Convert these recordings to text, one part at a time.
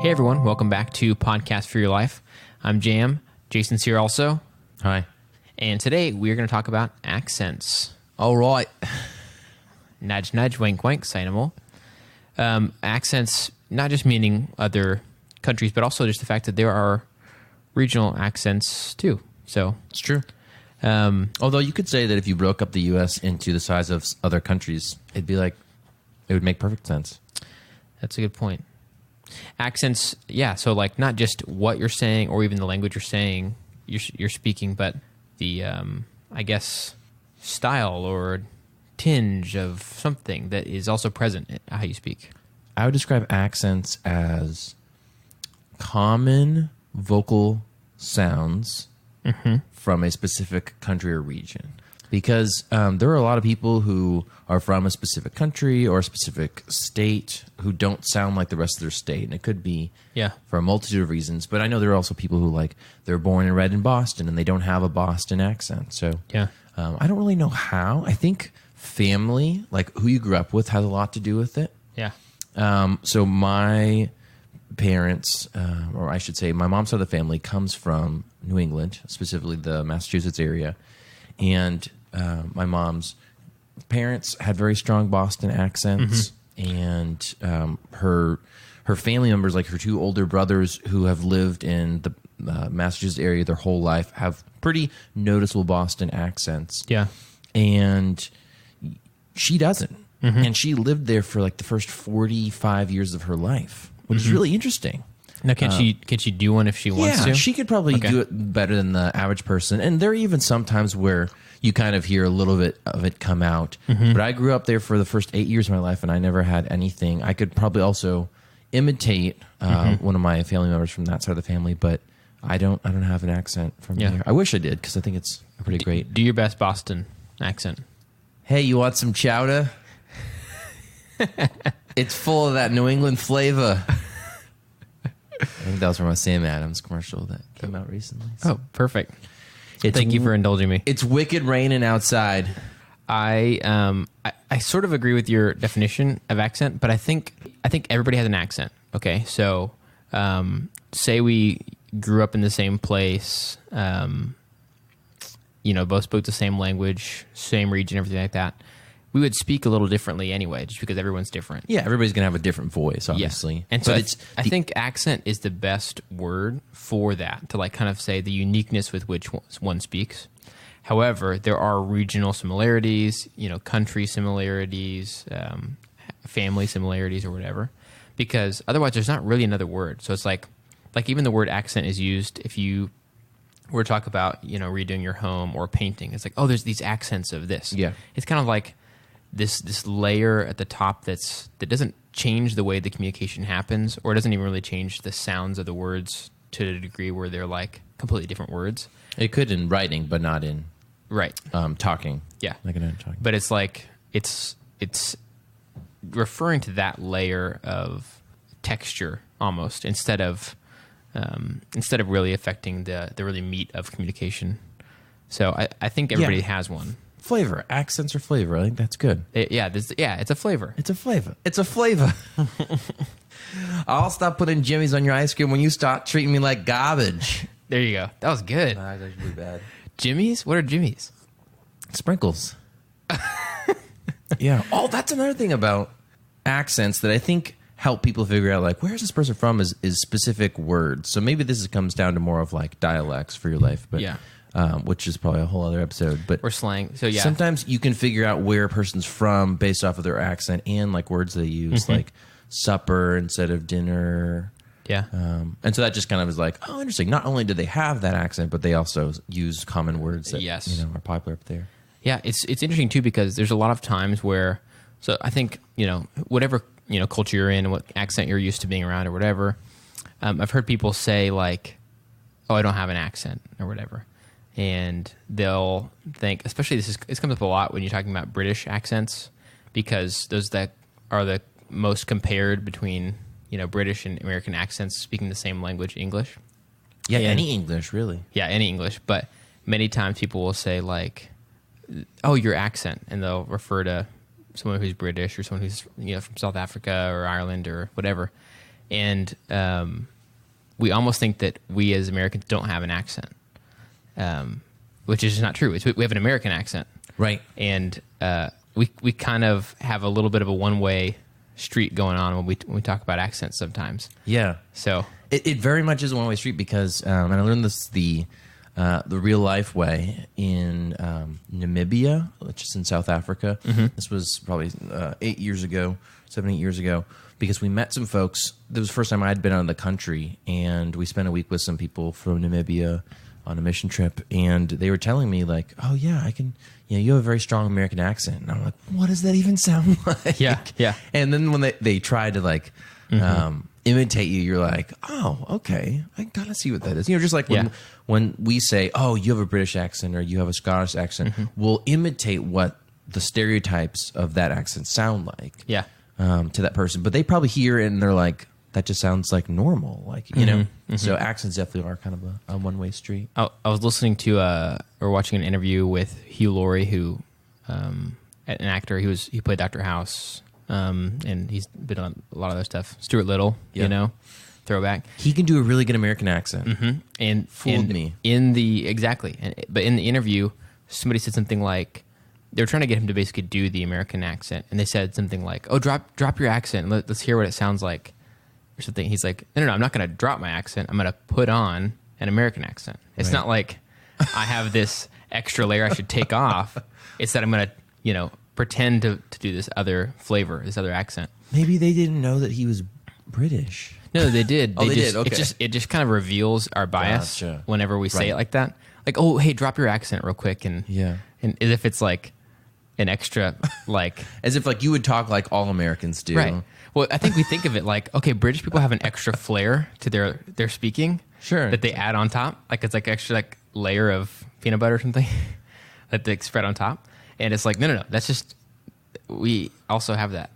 Hey everyone, welcome back to Podcast for Your Life. I'm Jam. Jason's here also. Hi. And today we're going to talk about accents. All right. Nudge, nudge, wink, wink, say no more. Accents, not just meaning other countries, but also just the fact that there are regional accents too. So It's true. Although you could say that if you broke up the U.S. into the size of other countries, it would make perfect sense. that's a good point. Accents, yeah, so like not just what you're saying or even the language you're saying, you're speaking, but the, I guess, style or tinge of something that is also present in how you speak. I would describe accents as common vocal sounds from a specific country or region. Because there are a lot of people who are from a specific country or a specific state who don't sound like the rest of their state. And it could be for a multitude of reasons. But I know there are also people who, like, they're born and bred in Boston and they don't have a Boston accent. So I don't really know how. I think family, like who you grew up with, has a lot to do with it. Yeah. So my parents, or I should say my mom's side of the family, comes from New England, specifically the Massachusetts area. And my mom's parents had very strong Boston accents, and her family members, like her two older brothers who have lived in the Massachusetts area their whole life, have pretty noticeable Boston accents. Yeah. And she doesn't. And she lived there for like the first 45 years of her life, which is really interesting. Now, can she do one if she wants to? Yeah, she could probably do it better than the average person. And there are even some times where you kind of hear a little bit of it come out. But I grew up there for the first 8 years of my life, and I never had anything. I could probably also imitate one of my family members from that side of the family, but I don't have an accent from here. I wish I did, because I think it's pretty great. Do your best Boston accent. Hey, you want some chowder? It's full of that New England flavor. I think that was from a Sam Adams commercial that came out recently. Oh, perfect. Thank you for indulging me. It's wicked raining outside. I sort of agree with your definition of accent, but I think everybody has an accent. Okay, so say we grew up in the same place, both spoke the same language, same region, everything like that. We would speak a little differently anyway, just because everyone's different. Yeah, everybody's going to have a different voice, obviously. Yeah. And so I think accent is the best word for that, to like kind of say the uniqueness with which one speaks. However, there are regional similarities, country similarities, family similarities or whatever, because otherwise there's not really another word. So it's like even the word accent is used if you were to talk about, redoing your home or painting. It's like, oh, there's these accents of this. Yeah. It's kind of like this layer at the top that doesn't change the way the communication happens, or it doesn't even really change the sounds of the words to a degree where they're like completely different words. It could in writing, but not in talking. Yeah, like in talking. But it's like it's referring to that layer of texture almost instead of really affecting the really meat of communication. So I think everybody has one. Flavor. Accents are flavor. I think that's good. It's a flavor. It's a flavor. It's a flavor. I'll stop putting jimmies on your ice cream when you start treating me like garbage. There you go. That was good. That was actually bad. Jimmies? What are jimmies? Sprinkles. Yeah. Oh, that's another thing about accents that I think help people figure out, like, where's this person from is specific words. So maybe this comes down to more of like dialects for your life. But which is probably a whole other episode. But or slang. So sometimes you can figure out where a person's from based off of their accent and like words they use, like supper instead of dinner. Yeah. And so that just kind of is like, oh, interesting. Not only do they have that accent, but they also use common words that are popular up there. Yeah, it's interesting too, because there's a lot of times where, so I think, whatever, culture you're in, what accent you're used to being around or whatever, I've heard people say like, oh, I don't have an accent or whatever. And they'll think, especially this comes up a lot when you're talking about British accents, because those that are the most compared between, British and American accents speaking the same language, English. Yeah, any English, really. Yeah, any English. But many times people will say like, oh, your accent, and they'll refer to someone who's British or someone who's from South Africa or Ireland or whatever. and we almost think that we as Americans don't have an accent, which is just not true. We have an American accent, Right. and we kind of have a little bit of a one-way street going on when we talk about accents sometimes. Yeah. So It very much is a one-way street because, and I learned this the real life way in Namibia, which is in South Africa. This was probably 8 years ago, 7, 8 years ago, because we met some folks. This was the first time I'd been out of the country, and we spent a week with some people from Namibia on a mission trip, and they were telling me like, "Oh yeah, I can. You have a very strong American accent." And I'm like, "What does that even sound like?" Yeah. And then when they tried to like imitate you, you're like, "Oh, okay, I gotta see what that is." Just like when we say, "Oh, you have a British accent" or "You have a Scottish accent," we'll imitate what the stereotypes of that accent sound like. Yeah. To that person, but they probably hear it and they're like, "That just sounds like normal," like So accents definitely are kind of a one-way street. I was listening to or watching an interview with Hugh Laurie, who an actor. He played Dr. House, and he's been on a lot of other stuff. Stuart Little, throwback. He can do a really good American accent. And Fooled me. But in the interview, somebody said something like, they were trying to get him to basically do the American accent, and they said something like, "Oh, drop your accent. Let's hear what it sounds like," or something. He's like, "No, I'm not going to drop my accent. I'm going to put on an American accent. It's not like I have this extra layer I should take off. It's that I'm going to, pretend to do this other flavor, this other accent." Maybe they didn't know that he was British. No, they did. They did. Okay. It just kind of reveals our bias Gotcha. whenever we say Right. it like that. Like, "Oh, hey, drop your accent real quick," and as if it's like an extra like As if like you would talk like all Americans do. right. Well, I think we think of it like, okay, British people have an extra flair to their speaking, Sure. that they add on top, like it's like extra like layer of peanut butter or something that they spread on top, and it's like no, that's just we also have that.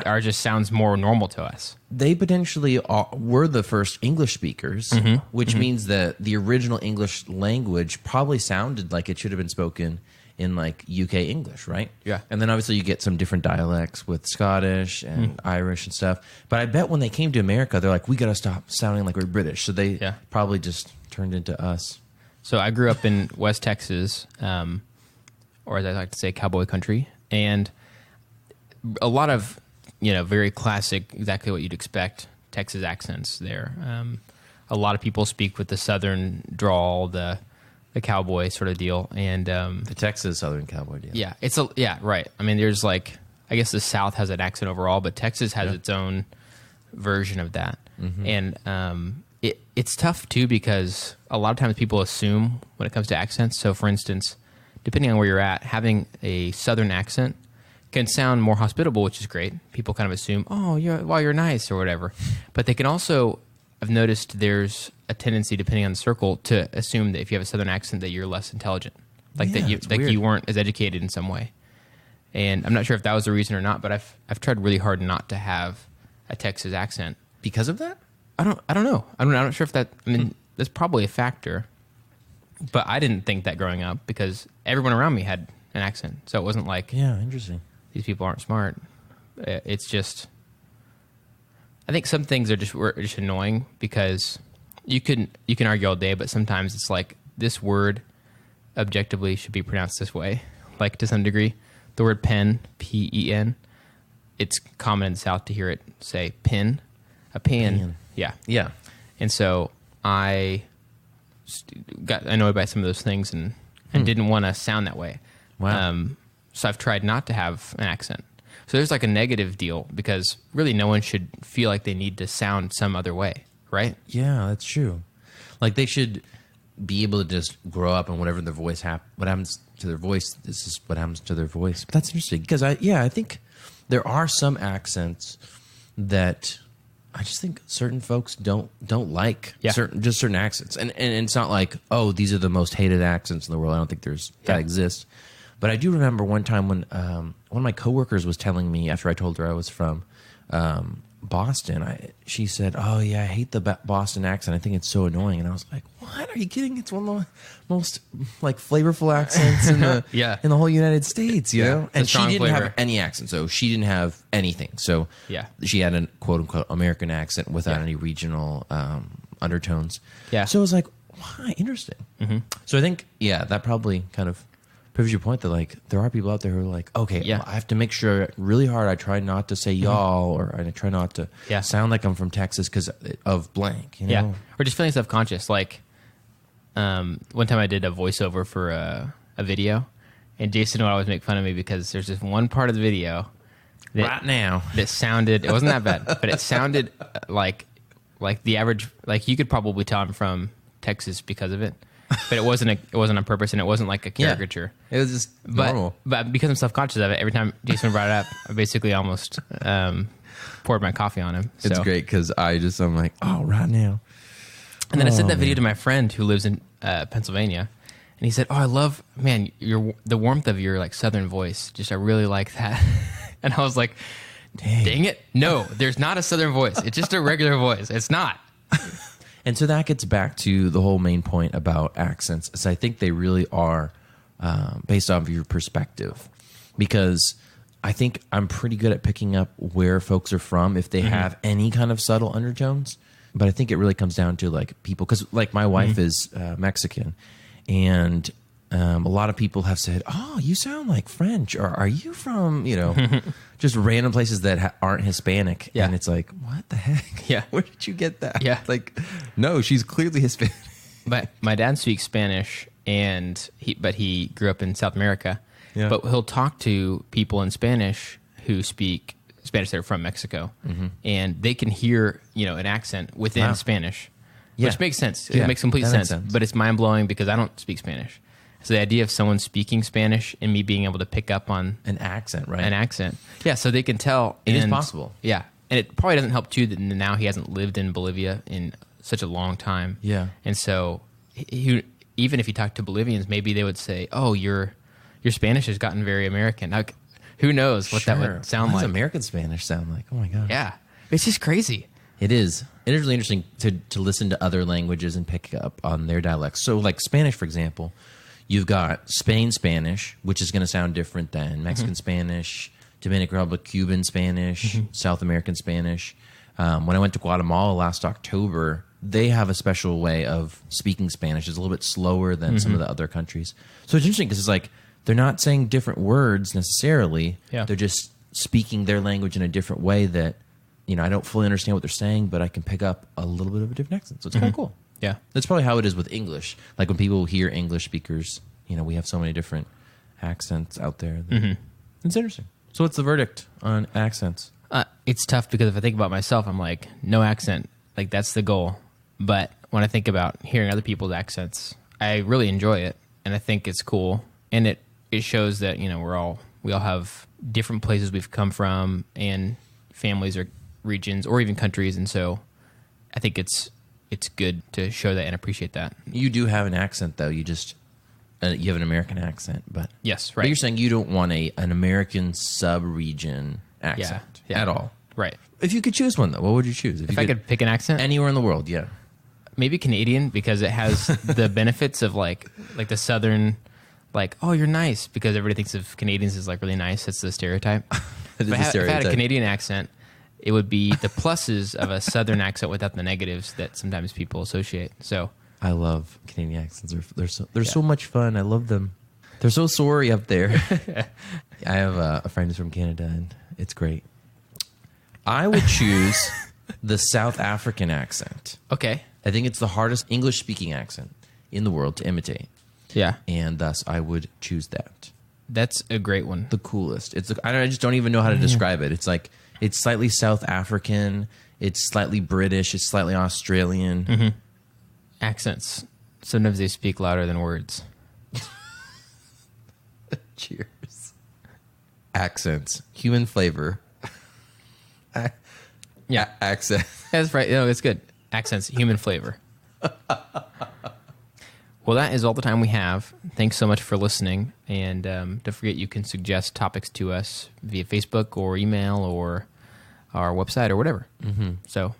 Ours just sounds more normal to us. They potentially were the first English speakers, which means that the original English language probably sounded like it should have been spoken in like UK English, right? Yeah. And then obviously you get some different dialects with Scottish and Irish and stuff. But I bet when they came to America, they're like, we got to stop sounding like we're British. So they probably just turned into us. So I grew up in West Texas, or as I like to say, cowboy country, and a lot of very classic, exactly what you'd expect Texas accents there. A lot of people speak with the southern drawl, the cowboy sort of deal, and The Texas Southern Cowboy deal. yeah, right. I mean, there's like, I guess the South has an accent overall, but Texas has its own version of that, and it's tough too because a lot of times people assume when it comes to accents. So, for instance, depending on where you're at, having a southern accent can sound more hospitable, which is great. People kind of assume, "Oh, you're nice" or whatever, but they can also, I've noticed there's a tendency, depending on the circle, to assume that if you have a southern accent that you're less intelligent, like it's that weird. you weren't as educated in some way. And I'm not sure if that was the reason or not, but I've tried really hard not to have a Texas accent. Because of that? I don't know. I'm not sure if that. I mean, that's probably a factor, but I didn't think that growing up because everyone around me had an accent, so it wasn't like Yeah, interesting. these people aren't smart. It's just, I think some things were just annoying because you can argue all day, but sometimes it's like this word objectively should be pronounced this way, like to some degree. The word pen, P-E-N, it's common in the South to hear it say pin, a pen. Pen. Yeah. Yeah. And so I got annoyed by some of those things and didn't want to sound that way. Wow. So I've tried not to have an accent. So there's like a negative deal because really no one should feel like they need to sound some other way, right? Yeah, that's true. Like they should be able to just grow up and whatever their voice what happens to their voice, this is what happens to their voice. But that's interesting because I think there are some accents that I just think certain folks don't like. Yeah. certain accents. And it's not like, oh, these are the most hated accents in the world. I don't think that exists. But I do remember one time when one of my coworkers was telling me after I told her I was from Boston, she said, "Oh yeah, I hate the Boston accent. I think it's so annoying." And I was like, "What? Are you kidding? It's one of the most like flavorful accents in the Yeah. in the whole United States, you know." It's a And she strong didn't flavor. have any accent, so she didn't have anything. So Yeah. she had a quote unquote American accent without Yeah. any regional undertones. Yeah. So it was like, "Why? Interesting." Mm-hmm. So I think that probably kind of proves your point that like there are people out there who are like, okay, Yeah. I have to make sure really hard I try not to say y'all, or I try not to Yeah. sound like I'm from Texas because of blank, you know? Yeah, or just feeling self-conscious. Like, one time I did a voiceover for a video, and Jason would always make fun of me because there's this one part of the video Right now. that sounded, it wasn't that bad, but it sounded like the average, like you could probably tell I'm from Texas because of it, but it wasn't on purpose, and it wasn't like a caricature. It was just normal. But because I'm self-conscious of it, every time Jason brought it up, I basically almost poured my coffee on him. It's So- great because I'm like, oh, right now. And then I sent that video to my friend who lives in Pennsylvania, and he said, "Oh, I love, man, the warmth of your like Southern voice. Just I really like that." And I was like, "Dang it, no, there's not a Southern voice. It's just a regular voice. It's not." And so that gets back to the whole main point about accents. Is I think they really are based off of your perspective, because I think I'm pretty good at picking up where folks are from if they have any kind of subtle undertones. But I think it really comes down to like people, because like my wife is Mexican, and a lot of people have said, "Oh, you sound like French," or "Are you from just random places that aren't Hispanic?" Yeah. And it's like, what the heck? Yeah. Where did you get that? Yeah. Like, no, she's clearly Hispanic. But my dad speaks Spanish, but he grew up in South America. Yeah. But he'll talk to people in Spanish who speak Spanish that are from Mexico, and they can hear an accent within Wow. Spanish, Yeah. which makes sense. Yeah, It makes complete that makes sense. sense. But it's mind blowing because I don't speak Spanish. So the idea of someone speaking Spanish and me being able to pick up on An accent, right? an accent, yeah, so they can tell. It is and- possible. Yeah, and it probably doesn't help too that now he hasn't lived in Bolivia in such a long time. Yeah. and so even if you talk to Bolivians, maybe they would say, "Oh, your Spanish has gotten very American." Now, who knows what that would sound What does like? American Spanish sound like? Oh my god. Yeah, it's just crazy. It is. It is really interesting to listen to other languages and pick up on their dialects. So, like Spanish, for example, you've got Spain Spanish, which is going to sound different than Mexican Spanish, Dominican Republic Cuban Spanish, South American Spanish. When I went to Guatemala last October, they have a special way of speaking Spanish. It's a little bit slower than some of the other countries. So it's interesting because it's like they're not saying different words necessarily. Yeah. They're just speaking their language in a different way that I don't fully understand what they're saying, but I can pick up a little bit of a different accent. So it's kind of cool. Yeah, That's probably how it is with English. Like when people hear English speakers, we have so many different accents out there. It's interesting. So what's the verdict on accents? it's tough because if I think about myself, I'm like, no accent, like that's the goal. But when I think about hearing other people's accents, I really enjoy it, and I think it's cool, and it shows that we all have different places we've come from, and families or regions or even countries, and so I think it's good to show that and appreciate that. You do have an accent, though. You just you have an American accent, but Yes, But right. you're saying you don't want an American sub-region accent yeah. at all. Right. If you could choose one, though, what would you choose? If I could pick an accent, anywhere in the world, yeah. maybe Canadian, because it has the benefits of like the Southern, like, oh, you're nice, because everybody thinks of Canadians as like really nice. That's the stereotype. It is If I a had a stereotype. Canadian accent, it would be the pluses of a Southern accent without the negatives that sometimes people associate. So I love Canadian accents. They're so much fun. I love them. They're so sorry up there. I have a friend who's from Canada, and it's great. I would choose the South African accent. okay, I think it's the hardest English-speaking accent in the world to imitate, yeah, and thus I would choose that. that's a great one. The coolest. I just don't even know how to describe it. It's like it's slightly South African. It's slightly British. It's slightly Australian. Accents, sometimes they speak louder than words. Cheers. Accents, human flavor. Yeah, Accent. that's right. No, it's good. Accents, human flavor. Well, that is all the time we have. Thanks so much for listening. And don't forget, you can suggest topics to us via Facebook or email or our website or whatever. Mm-hmm. So,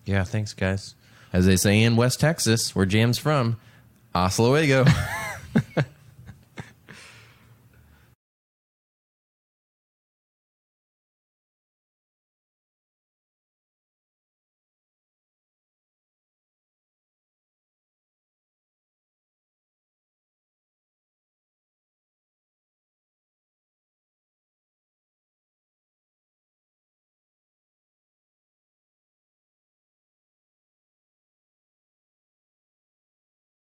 Yeah, thanks, guys. As they say in West Texas, where Jam's from, hasta luego.